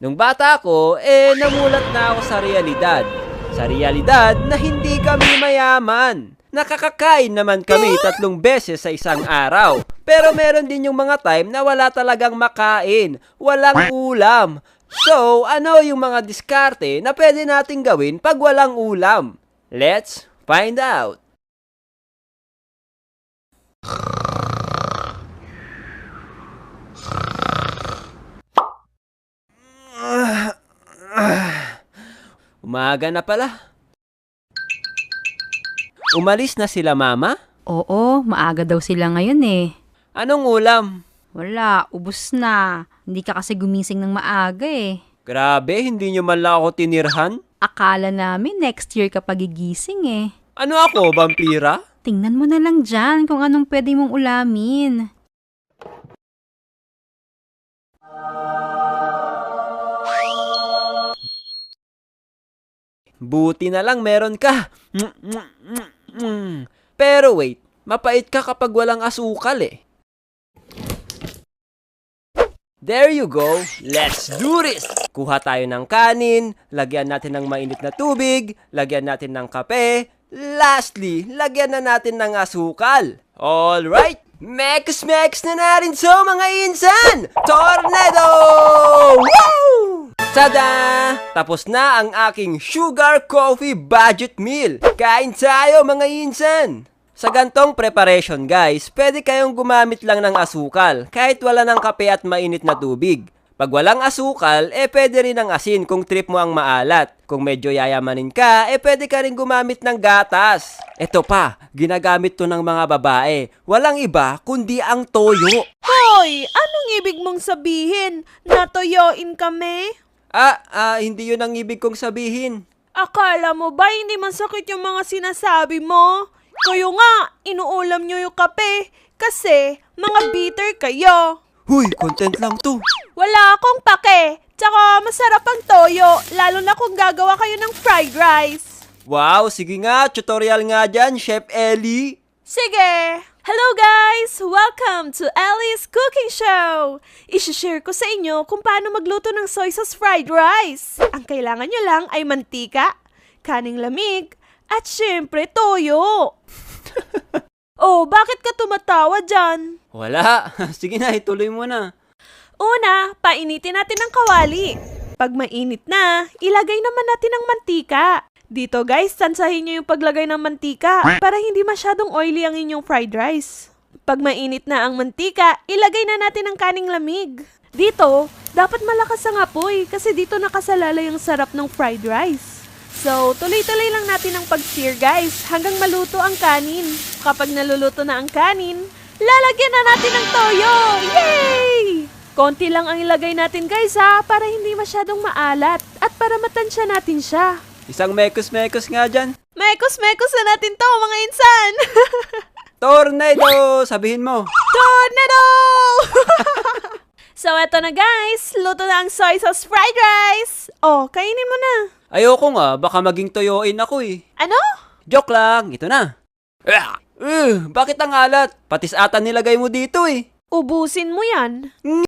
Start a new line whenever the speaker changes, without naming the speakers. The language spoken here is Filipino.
Nung bata ako, namulat na ako sa realidad. Sa realidad na hindi kami mayaman. Nakakakain naman kami 3 beses sa isang araw. Pero meron din yung mga time na wala talagang makain. Walang ulam. So, ano yung mga diskarte na pwede nating gawin pag walang ulam? Let's find out! Umaga na pala. Umalis na sila mama?
Oo, maaga daw sila ngayon eh.
Anong ulam?
Wala, ubos na. Hindi ka kasi gumising ng maaga eh.
Grabe, hindi nyo man lang ako tinirhan?
Akala namin next year ka pagigising eh.
Ano ako, vampira?
Tingnan mo na lang dyan kung anong pwede mong ulamin.
Buti na lang meron ka. Pero wait, mapait ka kapag walang asukal eh. There you go. Let's do this! Kuha tayo ng kanin, lagyan natin ng mainit na tubig, lagyan natin ng kape, lastly, lagyan na natin ng asukal. Alright! Mex na natin so mga insan! Tornado! Woo! Tada! Tapos na ang aking sugar coffee budget meal. Kain tayo mga insan! Sa gantong preparation guys, pwede kayong gumamit lang ng asukal kahit wala ng kape at mainit na tubig. Pag walang asukal, pwede rin ng asin kung trip mo ang maalat. Kung medyo yayamanin ka, pwede ka rin gumamit ng gatas. Ito pa, ginagamit to ng mga babae. Walang iba kundi ang toyo.
Hoy! Anong ibig mong sabihin? Natoyoin kami?
Hindi yun ang ibig kong sabihin.
Akala mo ba hindi masakit yung mga sinasabi mo? Kayo nga, inuulam nyo yung kape. Kasi, mga bitter kayo.
Huy, content lang to.
Wala akong pake. Tsaka, masarap ang toyo. Lalo na kung gagawa kayo ng fried rice.
Wow, sige nga, tutorial nga dyan, Chef Ellie.
Sige! Hello guys! Welcome to Ellie's Cooking Show! I-share ko sa inyo kung paano magluto ng soy sauce fried rice. Ang kailangan nyo lang ay mantika, kaning lamig, at syempre toyo. Oh, bakit ka tumatawa dyan?
Wala, sige na, ituloy mo na.
Una, painitin natin ang kawali. Pag mainit na, ilagay naman natin ang mantika. Dito guys, tansahin nyo yung paglagay ng mantika para hindi masyadong oily ang inyong fried rice. Pag mainit na ang mantika, ilagay na natin ang kaning lamig. Dito, dapat malakas ang apoy kasi dito nakasalalay ang sarap ng fried rice. So, tuloy-tuloy lang natin ang pag-sear guys hanggang maluto ang kanin. Kapag naluluto na ang kanin, lalagyan na natin ng toyo! Yay! Konti lang ang ilagay natin guys ha, para hindi masyadong maalat at para matansya natin siya.
Isang mekos-mekos nga dyan.
Mekos-mekos na natin to mga insan!
Tornado! Sabihin mo.
Tornado! So, eto na guys. Luto na ang soy sauce fried rice. Oh, kainin mo na.
Ayoko nga, baka maging toyoin ako eh.
Ano?
Joke lang, ito na. Bakit ang alat? Patis ata nilagay mo dito eh.
Ubusin mo yan.